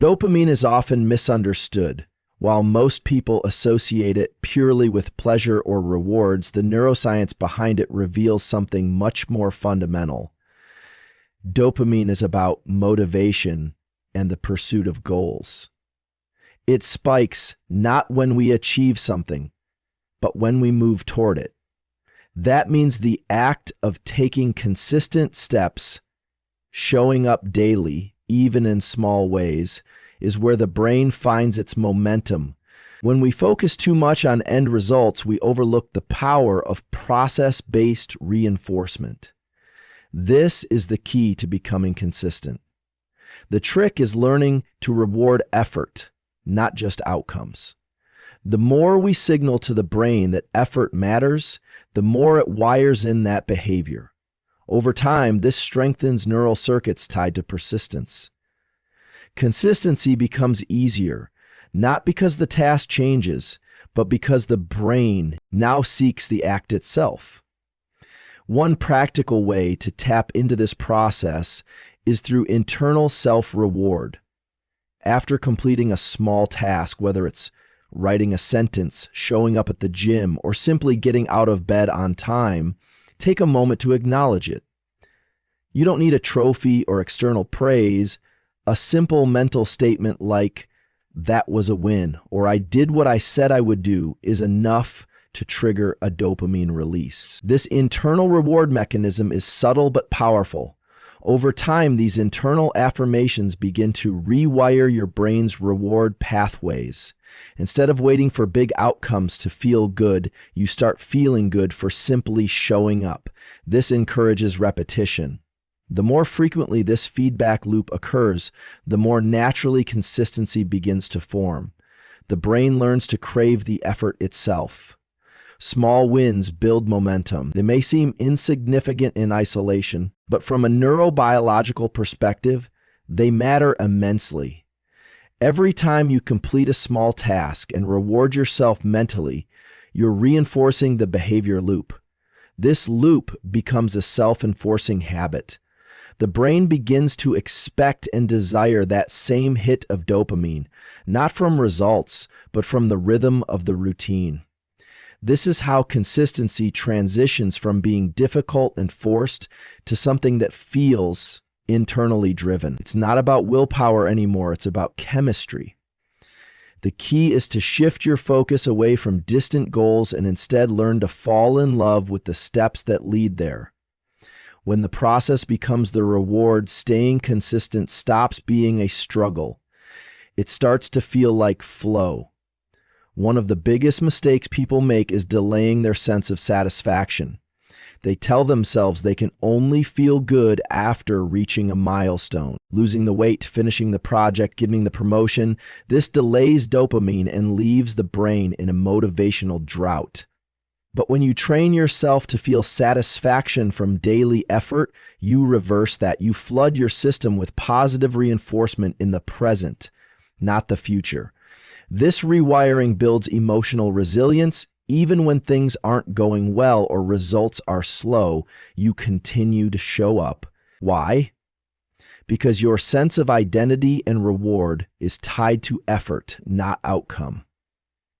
Dopamine is often misunderstood. While most people associate it purely with pleasure or rewards, the neuroscience behind it reveals something much more fundamental. Dopamine is about motivation and the pursuit of goals. It spikes not when we achieve something, but when we move toward it. That means the act of taking consistent steps, showing up daily, even in small ways, is where the brain finds its momentum. When we focus too much on end results, we overlook the power of process-based reinforcement. This is the key to becoming consistent. The trick is learning to reward effort, not just outcomes. The more we signal to the brain that effort matters, the more it wires in that behavior. Over time, this strengthens neural circuits tied to persistence. Consistency becomes easier, not because the task changes, but because the brain now seeks the act itself. One practical way to tap into this process is through internal self-reward. After completing a small task, whether it's writing a sentence, showing up at the gym, or simply getting out of bed on time, take a moment to acknowledge it. You don't need a trophy or external praise. A simple mental statement like, "That was a win," or "I did what I said I would do," is enough to trigger a dopamine release. This internal reward mechanism is subtle but powerful. Over time, these internal affirmations begin to rewire your brain's reward pathways. Instead of waiting for big outcomes to feel good, you start feeling good for simply showing up. This encourages repetition. The more frequently this feedback loop occurs, the more naturally consistency begins to form. The brain learns to crave the effort itself. Small wins build momentum. They may seem insignificant in isolation, but from a neurobiological perspective, they matter immensely. Every time you complete a small task and reward yourself mentally, you're reinforcing the behavior loop. This loop becomes a self-enforcing habit. The brain begins to expect and desire that same hit of dopamine, not from results, but from the rhythm of the routine. This is how consistency transitions from being difficult and forced to something that feels internally driven. It's not about willpower anymore, it's about chemistry. The key is to shift your focus away from distant goals and instead learn to fall in love with the steps that lead there. When the process becomes the reward, staying consistent stops being a struggle. It starts to feel like flow. One of the biggest mistakes people make is delaying their sense of satisfaction. They tell themselves they can only feel good after reaching a milestone, losing the weight, finishing the project, getting the promotion. This delays dopamine and leaves the brain in a motivational drought. But when you train yourself to feel satisfaction from daily effort, you reverse that. You flood your system with positive reinforcement in the present, not the future. This rewiring builds emotional resilience. Even when things aren't going well or results are slow, you continue to show up. Why? Because your sense of identity and reward is tied to effort, not outcome.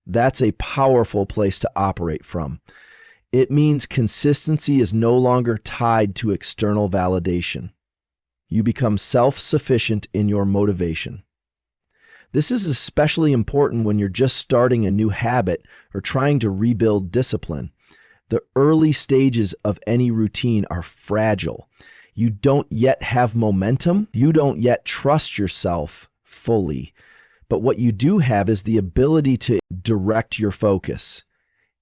That's a powerful place to operate from. It means consistency is no longer tied to external validation. You become self-sufficient in your motivation. This is especially important when you're just starting a new habit or trying to rebuild discipline. The early stages of any routine are fragile. You don't yet have momentum. You don't yet trust yourself fully. But what you do have is the ability to direct your focus.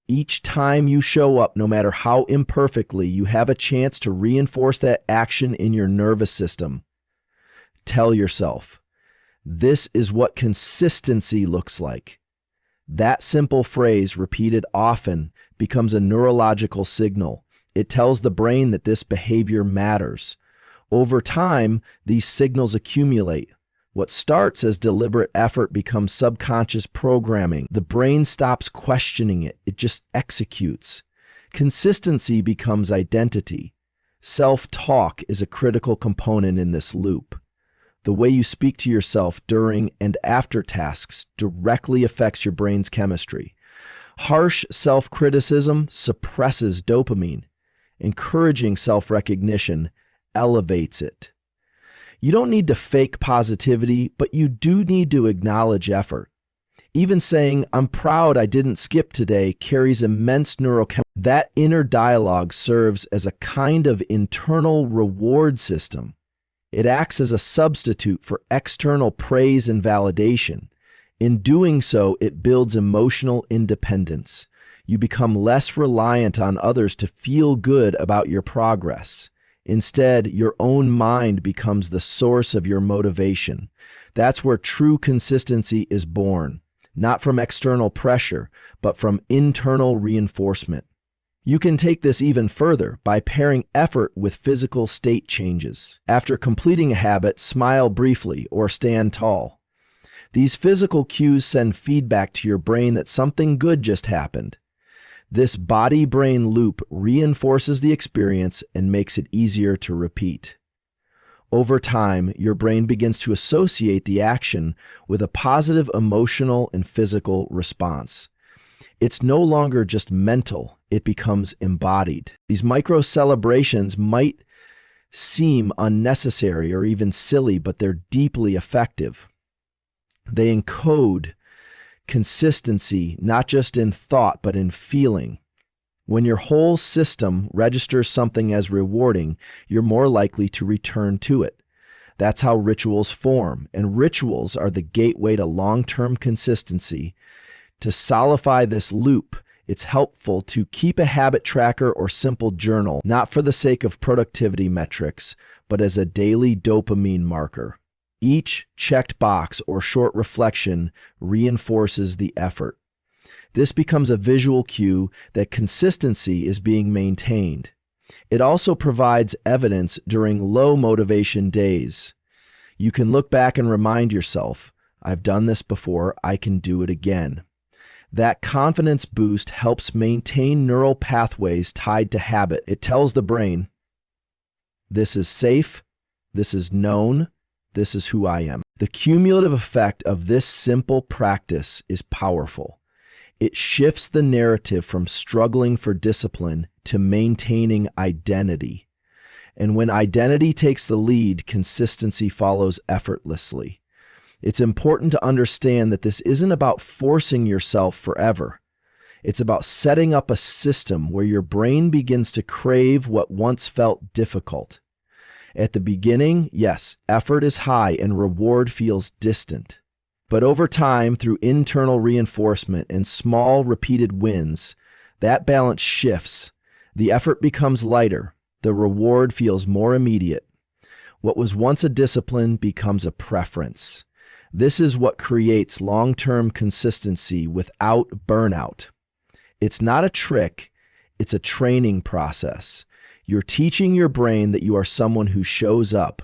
Each time you show up, no matter how imperfectly, you have a chance to reinforce that action in your nervous system. Tell yourself, this is what consistency looks like. That simple phrase, repeated often, becomes a neurological signal. It tells the brain that this behavior matters. Over time, these signals accumulate. What starts as deliberate effort becomes subconscious programming. The brain stops questioning it. It just executes. Consistency becomes identity. Self-talk is a critical component in this loop. The way you speak to yourself during and after tasks directly affects your brain's chemistry. Harsh self-criticism suppresses dopamine. Encouraging self-recognition elevates it. You don't need to fake positivity, but you do need to acknowledge effort. Even saying, "I'm proud I didn't skip today," carries immense neurochemistry. That inner dialogue serves as a kind of internal reward system. It acts as a substitute for external praise and validation. In doing so, it builds emotional independence. You become less reliant on others to feel good about your progress. Instead, your own mind becomes the source of your motivation. That's where true consistency is born, not from external pressure, but from internal reinforcement. You can take this even further by pairing effort with physical state changes. After completing a habit, smile briefly or stand tall. These physical cues send feedback to your brain that something good just happened. This body-brain loop reinforces the experience and makes it easier to repeat. Over time, your brain begins to associate the action with a positive emotional and physical response. It's no longer just mental, it becomes embodied. These micro celebrations might seem unnecessary or even silly, but they're deeply effective. They encode consistency, not just in thought, but in feeling. When your whole system registers something as rewarding, you're more likely to return to it. That's how rituals form, and rituals are the gateway to long-term consistency. To solidify this loop, it's helpful to keep a habit tracker or simple journal, not for the sake of productivity metrics, but as a daily dopamine marker. Each checked box or short reflection reinforces the effort. This becomes a visual cue that consistency is being maintained. It also provides evidence during low motivation days. You can look back and remind yourself, "I've done this before, I can do it again." That confidence boost helps maintain neural pathways tied to habit. It tells the brain, "This is safe, this is known, this is who I am." The cumulative effect of this simple practice is powerful. It shifts the narrative from struggling for discipline to maintaining identity. And when identity takes the lead, consistency follows effortlessly. It's important to understand that this isn't about forcing yourself forever. It's about setting up a system where your brain begins to crave what once felt difficult. At the beginning, yes, effort is high and reward feels distant. But over time, through internal reinforcement and small repeated wins, that balance shifts. The effort becomes lighter. The reward feels more immediate. What was once a discipline becomes a preference. This is what creates long-term consistency without burnout. It's not a trick, it's a training process. You're teaching your brain that you are someone who shows up,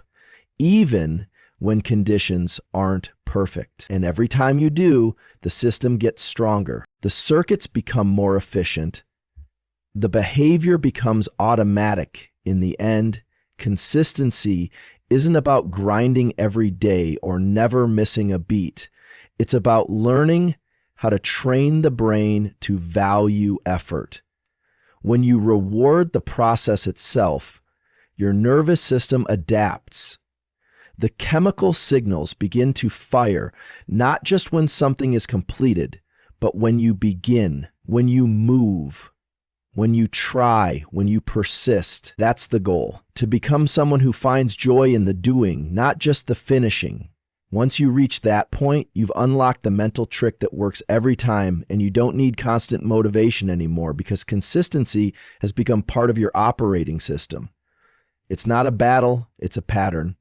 even when conditions aren't perfect. And every time you do, the system gets stronger. The circuits become more efficient. The behavior becomes automatic. In the end, consistency isn't about grinding every day or never missing a beat. It's about learning how to train the brain to value effort. When you reward the process itself, your nervous system adapts. The chemical signals begin to fire, not just when something is completed, but when you begin, when you move, when you try, when you persist. That's the goal, to become someone who finds joy in the doing, not just the finishing. Once you reach that point, you've unlocked the mental trick that works every time, and you don't need constant motivation anymore because consistency has become part of your operating system. It's not a battle, it's a pattern,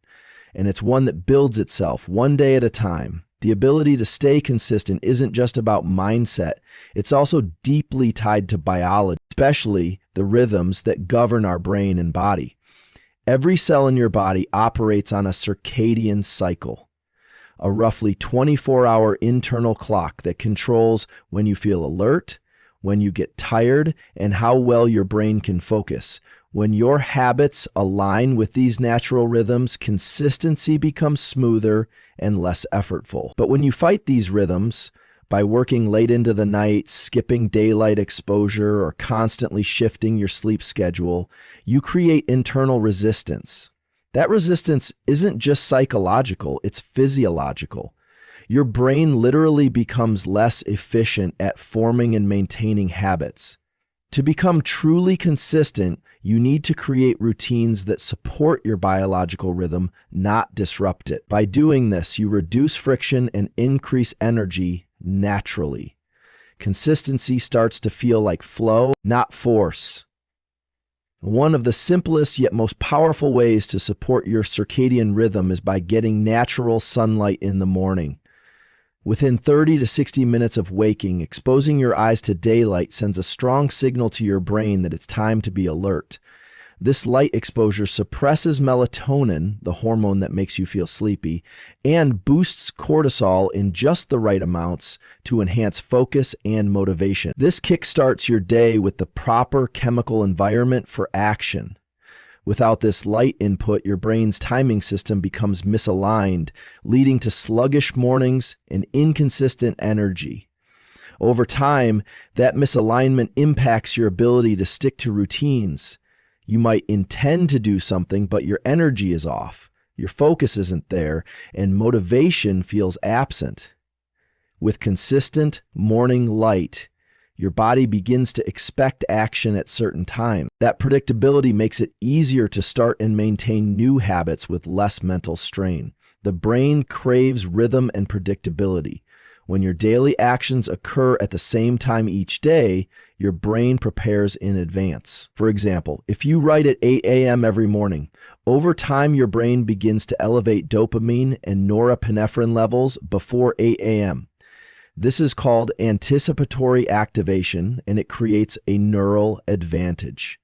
and it's one that builds itself one day at a time. The ability to stay consistent isn't just about mindset, it's also deeply tied to biology, especially the rhythms that govern our brain and body. Every cell in your body operates on a circadian cycle, a roughly 24-hour internal clock that controls when you feel alert, when you get tired, and how well your brain can focus. When your habits align with these natural rhythms, consistency becomes smoother and less effortful. But when you fight these rhythms, by working late into the night, skipping daylight exposure, or constantly shifting your sleep schedule, you create internal resistance. That resistance isn't just psychological, it's physiological. Your brain literally becomes less efficient at forming and maintaining habits. To become truly consistent, you need to create routines that support your biological rhythm, not disrupt it. By doing this, you reduce friction and increase energy naturally. Consistency starts to feel like flow, not force. One of the simplest yet most powerful ways to support your circadian rhythm is by getting natural sunlight in the morning. Within 30 to 60 minutes of waking, exposing your eyes to daylight sends a strong signal to your brain that it's time to be alert. This light exposure suppresses melatonin, the hormone that makes you feel sleepy, and boosts cortisol in just the right amounts to enhance focus and motivation. This kickstarts your day with the proper chemical environment for action. Without this light input, your brain's timing system becomes misaligned, leading to sluggish mornings and inconsistent energy. Over time, that misalignment impacts your ability to stick to routines. You might intend to do something, but your energy is off, your focus isn't there, and motivation feels absent. With consistent morning light, your body begins to expect action at certain times. That predictability makes it easier to start and maintain new habits with less mental strain. The brain craves rhythm and predictability. When your daily actions occur at the same time each day, your brain prepares in advance. For example, if you write at 8 a.m. every morning, over time your brain begins to elevate dopamine and norepinephrine levels before 8 a.m. This is called anticipatory activation, and it creates a neural advantage.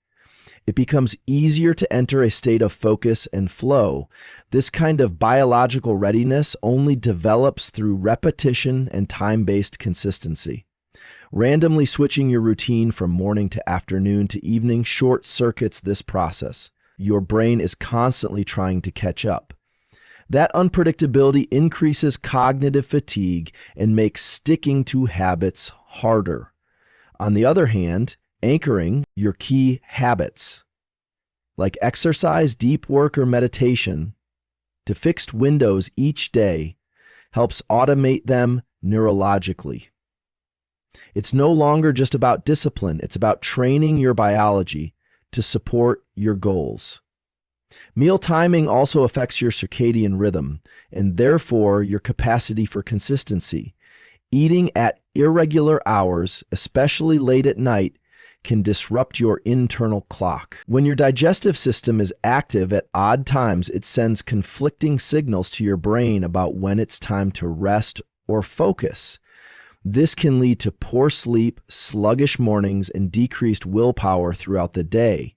It becomes easier to enter a state of focus and flow. This kind of biological readiness only develops through repetition and time-based consistency. Randomly switching your routine from morning to afternoon to evening short-circuits this process. Your brain is constantly trying to catch up. That unpredictability increases cognitive fatigue and makes sticking to habits harder. On the other hand, anchoring your key habits, like exercise, deep work, or meditation, to fixed windows each day helps automate them neurologically. It's no longer just about discipline, it's about training your biology to support your goals. Meal timing also affects your circadian rhythm and therefore your capacity for consistency. Eating at irregular hours, especially late at night, can disrupt your internal clock. When your digestive system is active at odd times, it sends conflicting signals to your brain about when it's time to rest or focus. This can lead to poor sleep, sluggish mornings, and decreased willpower throughout the day.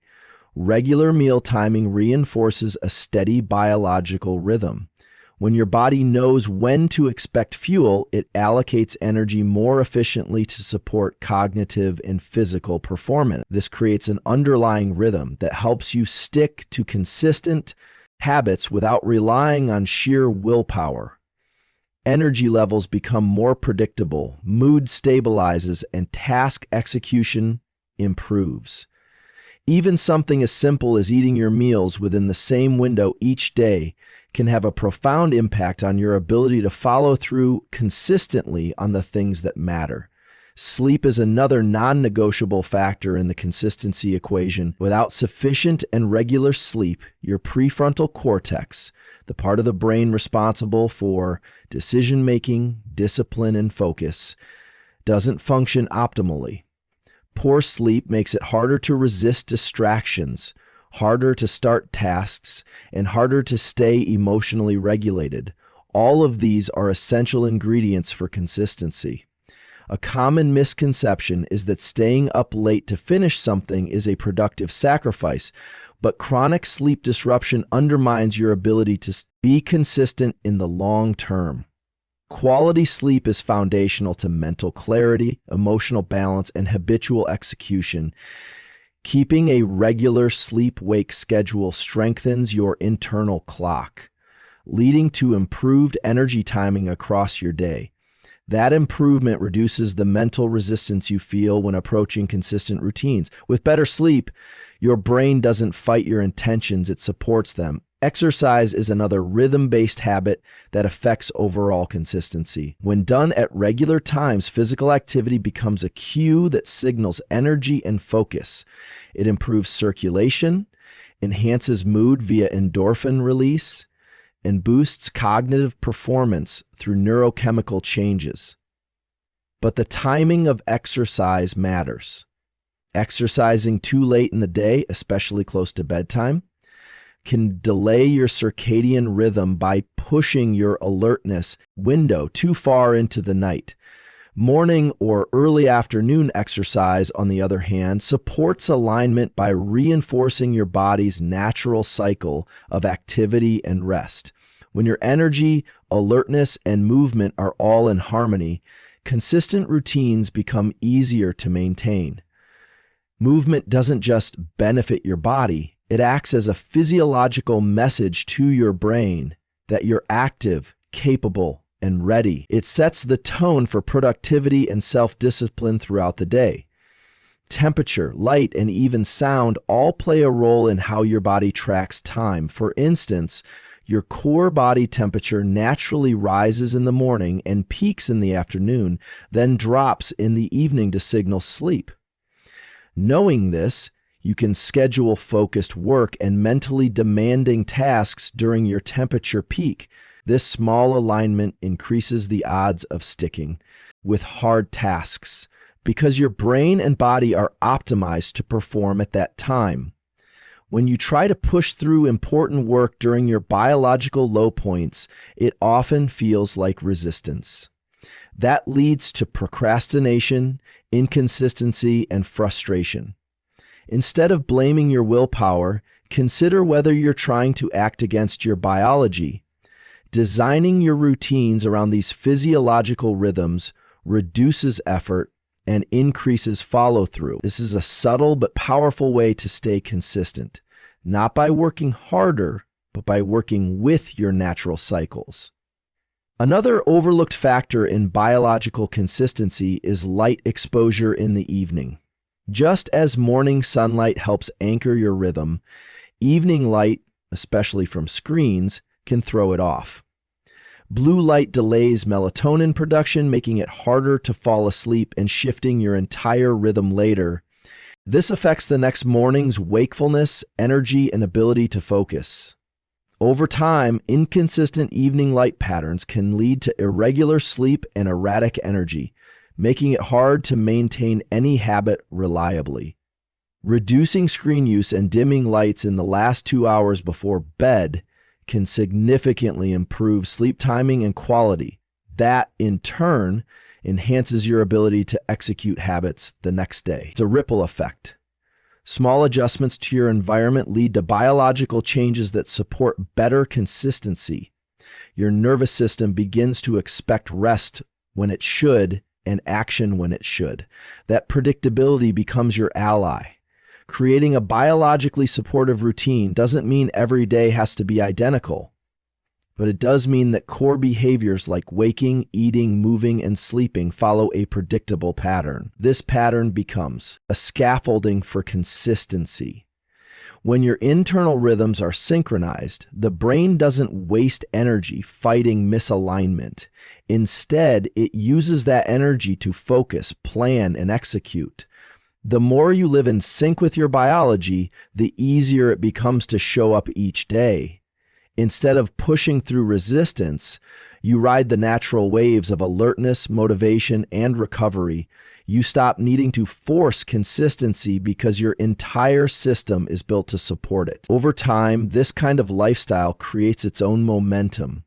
Regular meal timing reinforces a steady biological rhythm. When your body knows when to expect fuel, it allocates energy more efficiently to support cognitive and physical performance. This creates an underlying rhythm that helps you stick to consistent habits without relying on sheer willpower. Energy levels become more predictable, mood stabilizes, and task execution improves. Even something as simple as eating your meals within the same window each day can have a profound impact on your ability to follow through consistently on the things that matter. Sleep is another non-negotiable factor in the consistency equation. Without sufficient and regular sleep, your prefrontal cortex, the part of the brain responsible for decision-making, discipline, and focus, doesn't function optimally. Poor sleep makes it harder to resist distractions, harder to start tasks, and harder to stay emotionally regulated. All of these are essential ingredients for consistency. A common misconception is that staying up late to finish something is a productive sacrifice, but chronic sleep disruption undermines your ability to be consistent in the long term. Quality sleep is foundational to mental clarity, emotional balance, and habitual execution. Keeping a regular sleep-wake schedule strengthens your internal clock, leading to improved energy timing across your day. That improvement reduces the mental resistance you feel when approaching consistent routines. With better sleep, your brain doesn't fight your intentions, it supports them. Exercise is another rhythm-based habit that affects overall consistency. When done at regular times, physical activity becomes a cue that signals energy and focus. It improves circulation, enhances mood via endorphin release, and boosts cognitive performance through neurochemical changes. But the timing of exercise matters. Exercising too late in the day, especially close to bedtime, can delay your circadian rhythm by pushing your alertness window too far into the night. Morning or early afternoon exercise, on the other hand, supports alignment by reinforcing your body's natural cycle of activity and rest. When your energy, alertness, and movement are all in harmony, consistent routines become easier to maintain. Movement doesn't just benefit your body, it acts as a physiological message to your brain that you're active, capable, and ready. It sets the tone for productivity and self-discipline throughout the day. Temperature, light, and even sound all play a role in how your body tracks time. For instance, your core body temperature naturally rises in the morning and peaks in the afternoon, then drops in the evening to signal sleep. Knowing this, you can schedule focused work and mentally demanding tasks during your temperature peak. This small alignment increases the odds of sticking with hard tasks because your brain and body are optimized to perform at that time. When you try to push through important work during your biological low points, it often feels like resistance. That leads to procrastination, inconsistency, and frustration. Instead of blaming your willpower, consider whether you're trying to act against your biology. Designing your routines around these physiological rhythms reduces effort and increases follow-through. This is a subtle but powerful way to stay consistent, not by working harder, but by working with your natural cycles. Another overlooked factor in biological consistency is light exposure in the evening. Just as morning sunlight helps anchor your rhythm, evening light, especially from screens, can throw it off. Blue light delays melatonin production, making it harder to fall asleep and shifting your entire rhythm later. This affects the next morning's wakefulness, energy, and ability to focus. Over time, inconsistent evening light patterns can lead to irregular sleep and erratic energy, making it hard to maintain any habit reliably. Reducing screen use and dimming lights in the last 2 hours before bed can significantly improve sleep timing and quality. That, in turn, enhances your ability to execute habits the next day. It's a ripple effect. Small adjustments to your environment lead to biological changes that support better consistency. Your nervous system begins to expect rest when it should and action when it should. That predictability becomes your ally. Creating a biologically supportive routine doesn't mean every day has to be identical, but it does mean that core behaviors like waking, eating, moving, and sleeping follow a predictable pattern. This pattern becomes a scaffolding for consistency. When your internal rhythms are synchronized, the brain doesn't waste energy fighting misalignment. Instead, it uses that energy to focus, plan, and execute. The more you live in sync with your biology, the easier it becomes to show up each day. Instead of pushing through resistance, you ride the natural waves of alertness, motivation, and recovery. You stop needing to force consistency because your entire system is built to support it. Over time, this kind of lifestyle creates its own momentum.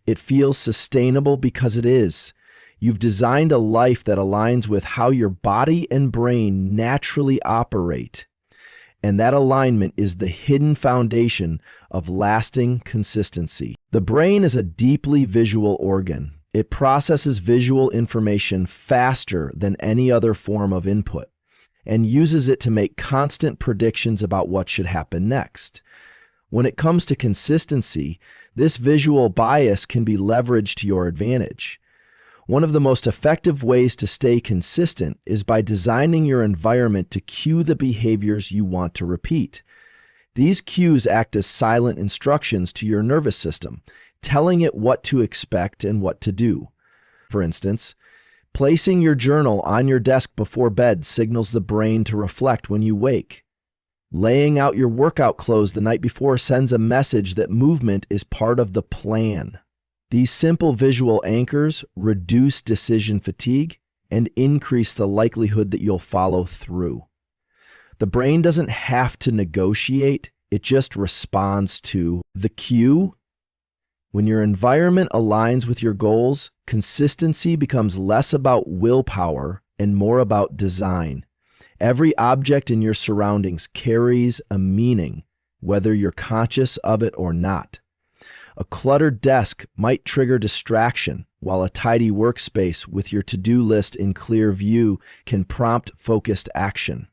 It feels sustainable because it is. You've designed a life that aligns with how your body and brain naturally operate. And that alignment is the hidden foundation of lasting consistency. The brain is a deeply visual organ. It processes visual information faster than any other form of input and uses it to make constant predictions about what should happen next. When it comes to consistency, this visual bias can be leveraged to your advantage. One of the most effective ways to stay consistent is by designing your environment to cue the behaviors you want to repeat. These cues act as silent instructions to your nervous system, telling it what to expect and what to do. For instance, placing your journal on your desk before bed signals the brain to reflect when you wake. Laying out your workout clothes the night before sends a message that movement is part of the plan. These simple visual anchors reduce decision fatigue and increase the likelihood that you'll follow through. The brain doesn't have to negotiate, it just responds to the cue. When your environment aligns with your goals, consistency becomes less about willpower and more about design. Every object in your surroundings carries a meaning, whether you're conscious of it or not. A cluttered desk might trigger distraction, while a tidy workspace with your to-do list in clear view can prompt focused action.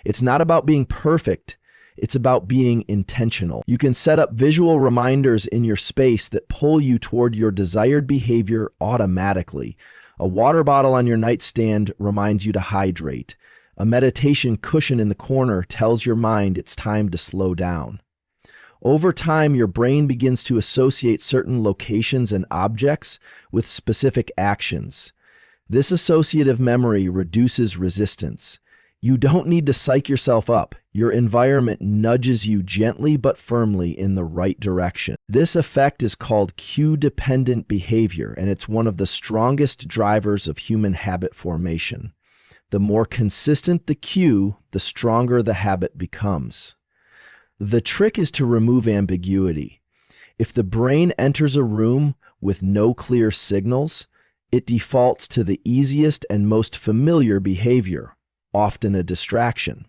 It's not about being perfect, it's about being intentional. You can set up visual reminders in your space that pull you toward your desired behavior automatically. A water bottle on your nightstand reminds you to hydrate. A meditation cushion in the corner tells your mind it's time to slow down. Over time, your brain begins to associate certain locations and objects with specific actions. This associative memory reduces resistance. You don't need to psych yourself up. Your environment nudges you gently but firmly in the right direction. This effect is called cue-dependent behavior, and it's one of the strongest drivers of human habit formation. The more consistent the cue, the stronger the habit becomes. The trick is to remove ambiguity. If the brain enters a room with no clear signals, it defaults to the easiest and most familiar behavior, often a distraction.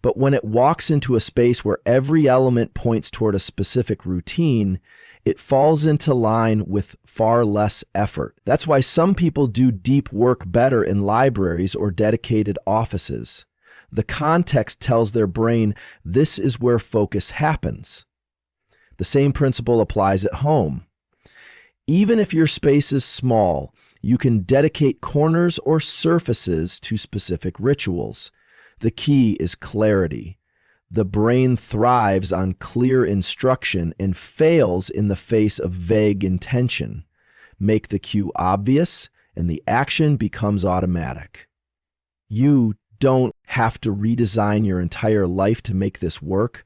But when it walks into a space where every element points toward a specific routine, it falls into line with far less effort. That's why some people do deep work better in libraries or dedicated offices. The context tells their brain this is where focus happens. The same principle applies at home. Even if your space is small, you can dedicate corners or surfaces to specific rituals. The key is clarity. The brain thrives on clear instruction and fails in the face of vague intention. Make the cue obvious, and the action becomes automatic. You don't have to redesign your entire life to make this work.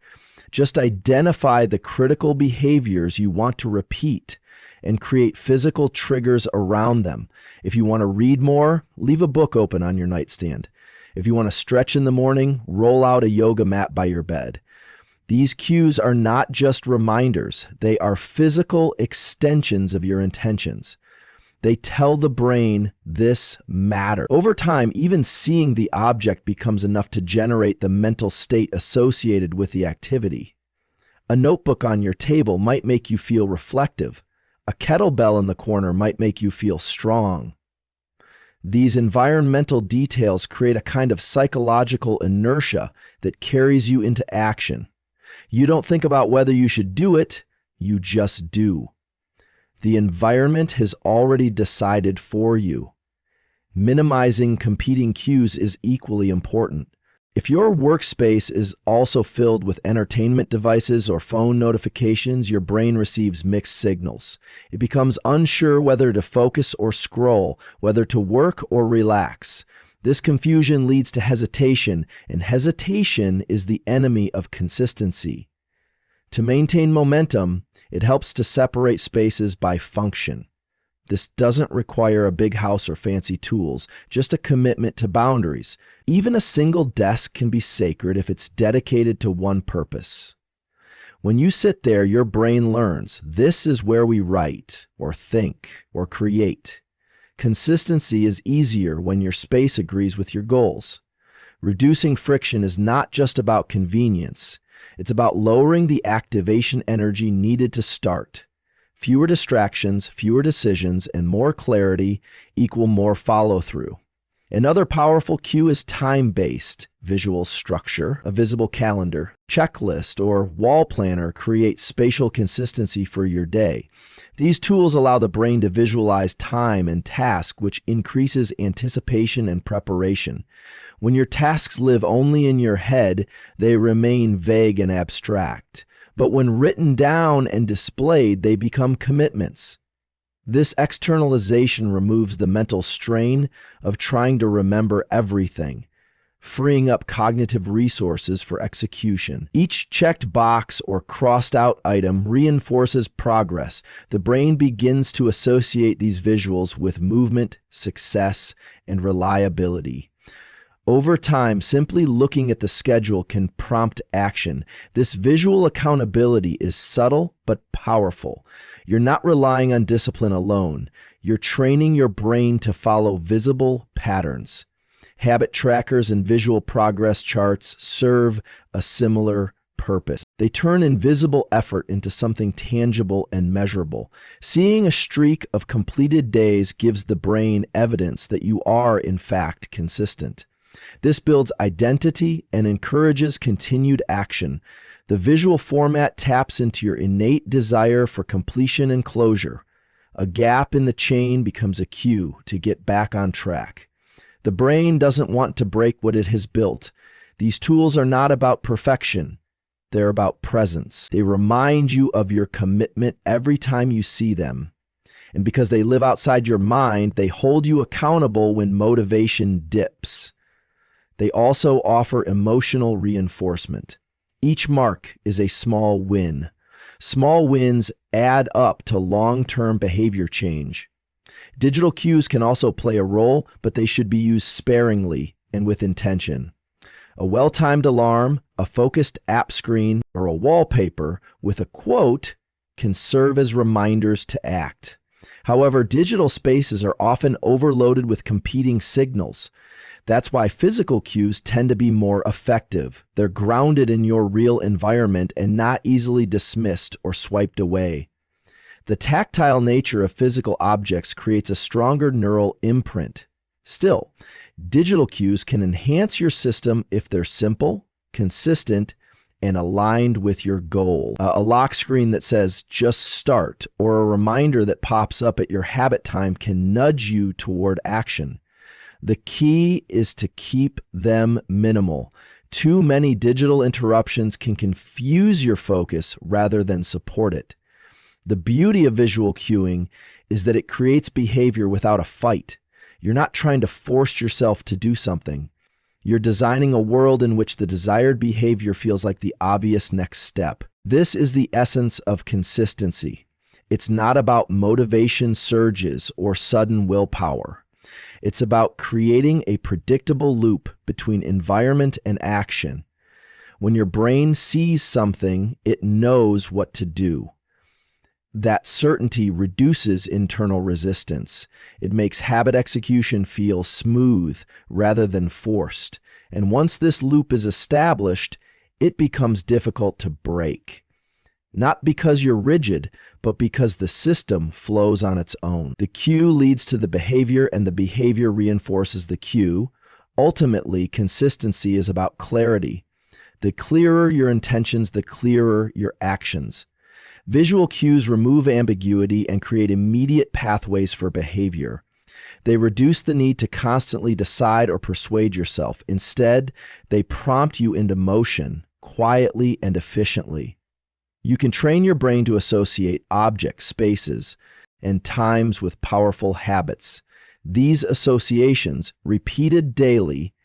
Just identify the critical behaviors you want to repeat and create physical triggers around them. If you want to read more, leave a book open on your nightstand. If you want to stretch in the morning, roll out a yoga mat by your bed. These cues are not just reminders, they are physical extensions of your intentions. They tell the brain this matters. Over time, even seeing the object becomes enough to generate the mental state associated with the activity. A notebook on your table might make you feel reflective. A kettlebell in the corner might make you feel strong. These environmental details create a kind of psychological inertia that carries you into action. You don't think about whether you should do it, you just do. The environment has already decided for you. Minimizing competing cues is equally important. If your workspace is also filled with entertainment devices or phone notifications, your brain receives mixed signals. It becomes unsure whether to focus or scroll, whether to work or relax. This confusion leads to hesitation, and hesitation is the enemy of consistency. To maintain momentum, it helps to separate spaces by function. This doesn't require a big house or fancy tools, just a commitment to boundaries. Even a single desk can be sacred if it's dedicated to one purpose. When you sit there, your brain learns, this is where we write, or think, or create. Consistency is easier when your space agrees with your goals. Reducing friction is not just about convenience. It's about lowering the activation energy needed to start. Fewer distractions, fewer decisions, and more clarity equal more follow-through. Another powerful cue is time-based. Visual structure, a visible calendar, checklist, or wall planner create spatial consistency for your day. These tools allow the brain to visualize time and task, which increases anticipation and preparation. When your tasks live only in your head, they remain vague and abstract. But when written down and displayed, they become commitments. This externalization removes the mental strain of trying to remember everything, freeing up cognitive resources for execution. Each checked box or crossed out item reinforces progress. The brain begins to associate these visuals with movement, success, and reliability. Over time, simply looking at the schedule can prompt action. This visual accountability is subtle but powerful. You're not relying on discipline alone. You're training your brain to follow visible patterns. Habit trackers and visual progress charts serve a similar purpose. They turn invisible effort into something tangible and measurable. Seeing a streak of completed days gives the brain evidence that you are, in fact, consistent. This builds identity and encourages continued action. The visual format taps into your innate desire for completion and closure. A gap in the chain becomes a cue to get back on track. The brain doesn't want to break what it has built. These tools are not about perfection. They're about presence. They remind you of your commitment every time you see them. And because they live outside your mind, they hold you accountable when motivation dips. They also offer emotional reinforcement. Each mark is a small win. Small wins add up to long-term behavior change. Digital cues can also play a role, but they should be used sparingly and with intention. A well-timed alarm, a focused app screen, or a wallpaper with a quote can serve as reminders to act. However, digital spaces are often overloaded with competing signals. That's why physical cues tend to be more effective. They're grounded in your real environment and not easily dismissed or swiped away. The tactile nature of physical objects creates a stronger neural imprint. Still, digital cues can enhance your system if they're simple, consistent, and aligned with your goal. A lock screen that says, "Just start," or a reminder that pops up at your habit time can nudge you toward action. The key is to keep them minimal. Too many digital interruptions can confuse your focus rather than support it. The beauty of visual cueing is that it creates behavior without a fight. You're not trying to force yourself to do something. You're designing a world in which the desired behavior feels like the obvious next step. This is the essence of consistency. It's not about motivation surges or sudden willpower. It's about creating a predictable loop between environment and action. When your brain sees something, it knows what to do. That certainty reduces internal resistance. It makes habit execution feel smooth rather than forced. And once this loop is established, it becomes difficult to break. Not because you're rigid, but because the system flows on its own. The cue leads to the behavior, and the behavior reinforces the cue. Ultimately, consistency is about clarity. The clearer your intentions, the clearer your actions. Visual cues remove ambiguity and create immediate pathways for behavior. They reduce the need to constantly decide or persuade yourself. Instead, they prompt you into motion, quietly and efficiently. You can train your brain to associate objects, spaces, and times with powerful habits. These associations, repeated daily,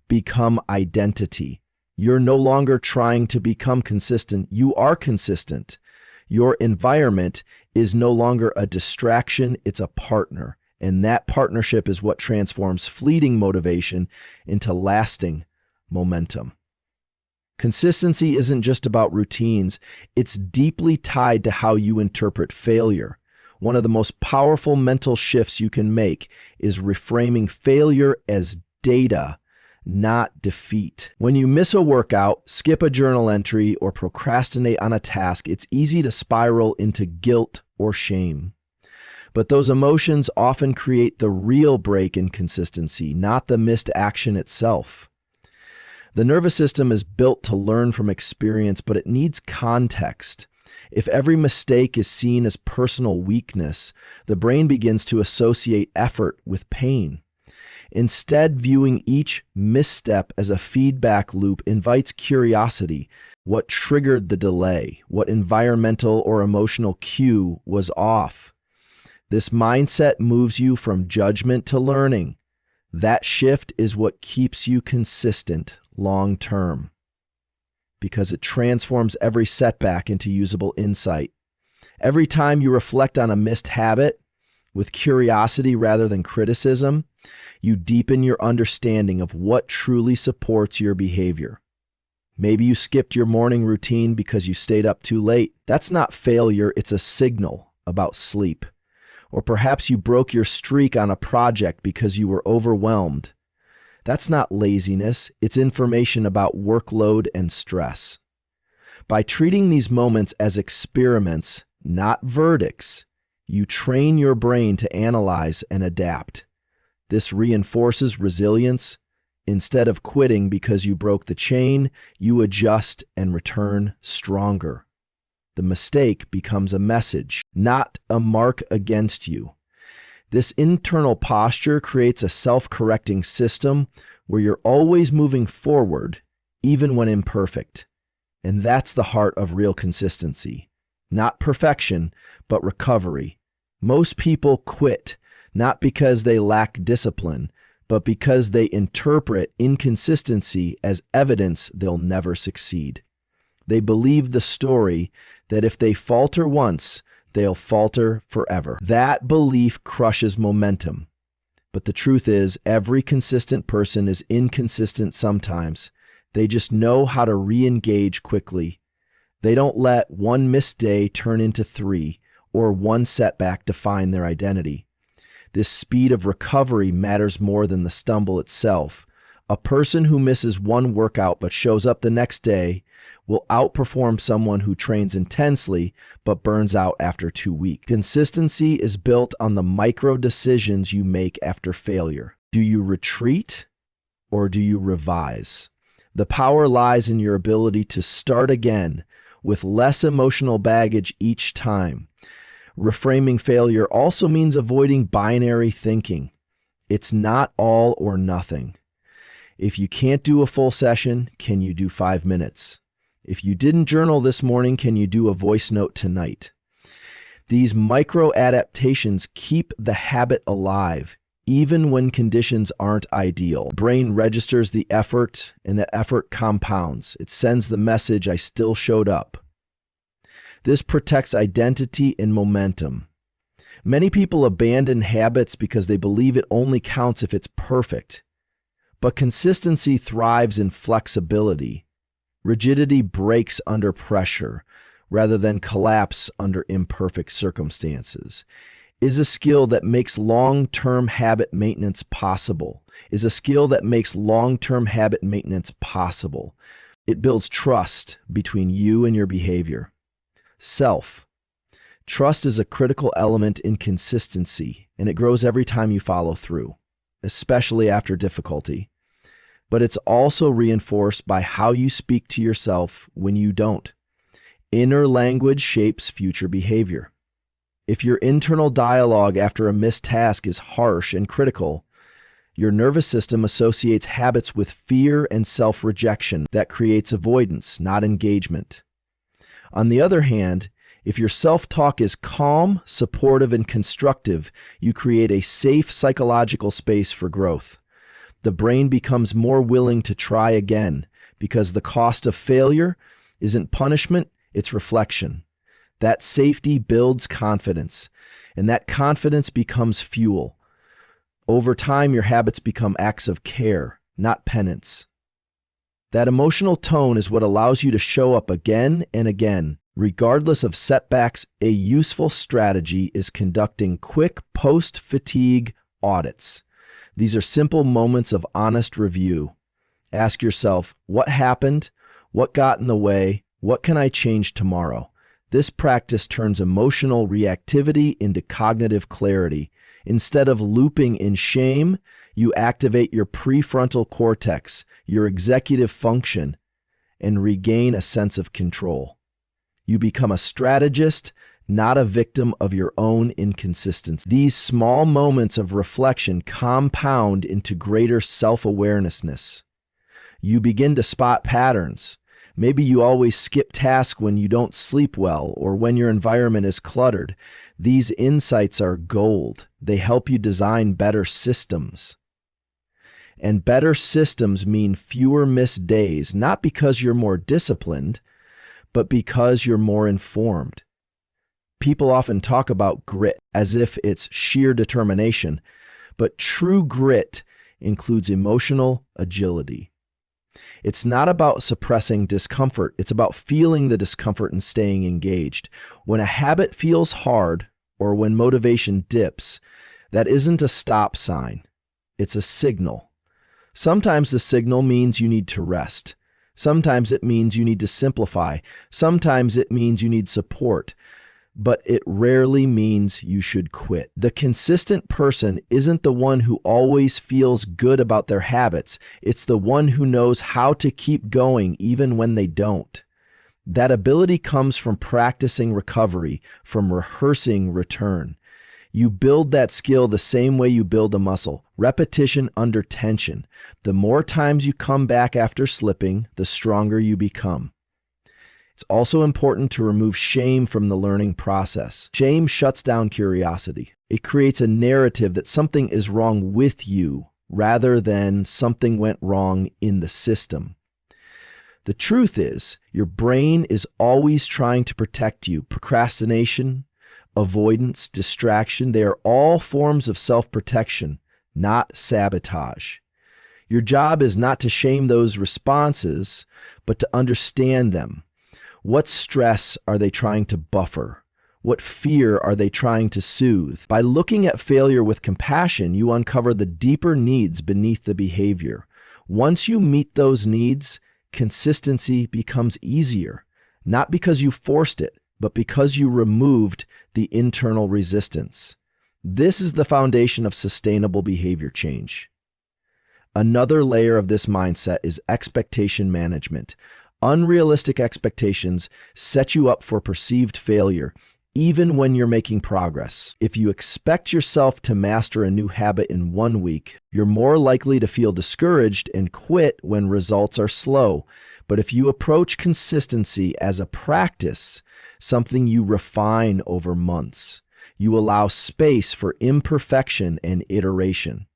become identity. You're no longer trying to become consistent. You are consistent. Your environment is no longer a distraction, it's a partner. And that partnership is what transforms fleeting motivation into lasting momentum. Consistency isn't just about routines, it's deeply tied to how you interpret failure. One of the most powerful mental shifts you can make is reframing failure as data, not defeat. When you miss a workout, skip a journal entry, or procrastinate on a task, it's easy to spiral into guilt or shame. But those emotions often create the real break in consistency, not the missed action itself. The nervous system is built to learn from experience, but it needs context. If every mistake is seen as personal weakness, the brain begins to associate effort with pain. Instead, viewing each misstep as a feedback loop invites curiosity. What triggered the delay? What environmental or emotional cue was off? This mindset moves you from judgment to learning. That shift is what keeps you consistent long term, because it transforms every setback into usable insight. Every time you reflect on a missed habit with curiosity rather than criticism, you deepen your understanding of what truly supports your behavior. Maybe you skipped your morning routine because you stayed up too late. That's not failure, it's a signal about sleep. Or perhaps you broke your streak on a project because you were overwhelmed. That's not laziness, it's information about workload and stress. By treating these moments as experiments, not verdicts, you train your brain to analyze and adapt. This reinforces resilience. Instead of quitting because you broke the chain, you adjust and return stronger. The mistake becomes a message, not a mark against you. This internal posture creates a self-correcting system where you're always moving forward, even when imperfect. And that's the heart of real consistency. Not perfection, but recovery. Most people quit, not because they lack discipline, but because they interpret inconsistency as evidence they'll never succeed. They believe the story that if they falter once, they'll falter forever. That belief crushes momentum. But the truth is, every consistent person is inconsistent sometimes. They just know how to re-engage quickly. They don't let one missed day turn into 3 or one setback define their identity. This speed of recovery matters more than the stumble itself. A person who misses one workout but shows up the next day will outperform someone who trains intensely but burns out after 2 weeks. Consistency is built on the micro decisions you make after failure. Do you retreat or do you revise? The power lies in your ability to start again with less emotional baggage each time. Reframing failure also means avoiding binary thinking. It's not all or nothing. If you can't do a full session, can you do 5 minutes? If you didn't journal this morning, can you do a voice note tonight? These micro adaptations keep the habit alive, even when conditions aren't ideal. The brain registers the effort, and that effort compounds. It sends the message, I still showed up. This protects identity and momentum. Many people abandon habits because they believe it only counts if it's perfect. But consistency thrives in flexibility. Rigidity breaks under pressure rather than collapse under imperfect circumstances. Is a skill that makes long-term habit maintenance possible. Is a skill that makes long-term habit maintenance possible. It builds trust between you and your behavior. Self. Trust is a critical element in consistency, and it grows every time you follow through, especially after difficulty. But it's also reinforced by how you speak to yourself when you don't. Inner language shapes future behavior. If your internal dialogue after a missed task is harsh and critical, your nervous system associates habits with fear and self-rejection. That creates avoidance, not engagement. On the other hand, if your self-talk is calm, supportive, and constructive, you create a safe psychological space for growth. The brain becomes more willing to try again because the cost of failure isn't punishment, it's reflection. That safety builds confidence, and that confidence becomes fuel. Over time, your habits become acts of care, not penance. That emotional tone is what allows you to show up again and again. Regardless of setbacks, a useful strategy is conducting quick post-fatigue audits. These are simple moments of honest review. Ask yourself, what happened? What got in the way? What can I change tomorrow? This practice turns emotional reactivity into cognitive clarity. Instead of looping in shame, you activate your prefrontal cortex, your executive function, and regain a sense of control. You become a strategist, not a victim of your own inconsistency. These small moments of reflection compound into greater self-awareness. You begin to spot patterns. Maybe you always skip tasks when you don't sleep well or when your environment is cluttered. These insights are gold. They help you design better systems. And better systems mean fewer missed days, not because you're more disciplined, but because you're more informed. People often talk about grit as if it's sheer determination, but true grit includes emotional agility. It's not about suppressing discomfort. It's about feeling the discomfort and staying engaged. When a habit feels hard or when motivation dips, that isn't a stop sign. It's a signal. Sometimes the signal means you need to rest. Sometimes it means you need to simplify. Sometimes it means you need support. But it rarely means you should quit. The consistent person isn't the one who always feels good about their habits. It's the one who knows how to keep going even when they don't. That ability comes from practicing recovery, from rehearsing return. You build that skill the same way you build a muscle, repetition under tension. The more times you come back after slipping, the stronger you become. It's also important to remove shame from the learning process. Shame shuts down curiosity. It creates a narrative that something is wrong with you rather than something went wrong in the system. The truth is, your brain is always trying to protect you. Procrastination, avoidance, distraction, they are all forms of self-protection, not sabotage. Your job is not to shame those responses, but to understand them. What stress are they trying to buffer? What fear are they trying to soothe? By looking at failure with compassion, you uncover the deeper needs beneath the behavior. Once you meet those needs, consistency becomes easier, not because you forced it, but because you removed the internal resistance. This is the foundation of sustainable behavior change. Another layer of this mindset is expectation management. Unrealistic expectations set you up for perceived failure, even when you're making progress. If you expect yourself to master a new habit in 1 week, you're more likely to feel discouraged and quit when results are slow. But if you approach consistency as a practice, something you refine over months, you allow space for imperfection and iteration.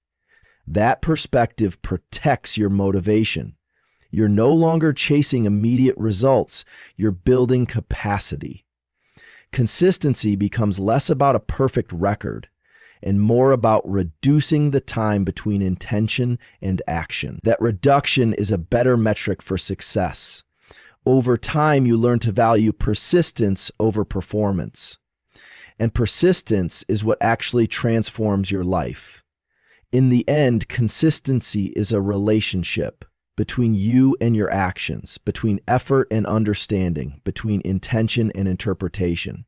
That perspective protects your motivation. You're no longer chasing immediate results, you're building capacity. Consistency becomes less about a perfect record and more about reducing the time between intention and action. That reduction is a better metric for success. Over time, you learn to value persistence over performance. And persistence is what actually transforms your life. In the end, consistency is a relationship between you and your actions, between effort and understanding, between intention and interpretation.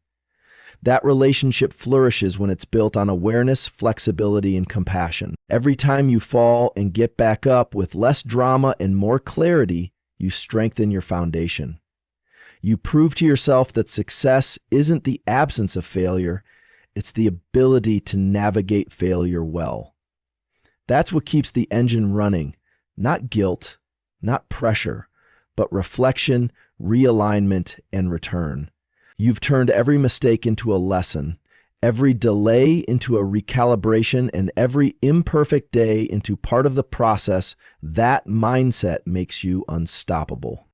That relationship flourishes when it's built on awareness, flexibility, and compassion. Every time you fall and get back up with less drama and more clarity, you strengthen your foundation. You prove to yourself that success isn't the absence of failure, it's the ability to navigate failure well. That's what keeps the engine running, not guilt, not pressure, but reflection, realignment, and return. You've turned every mistake into a lesson, every delay into a recalibration, and every imperfect day into part of the process. That mindset makes you unstoppable.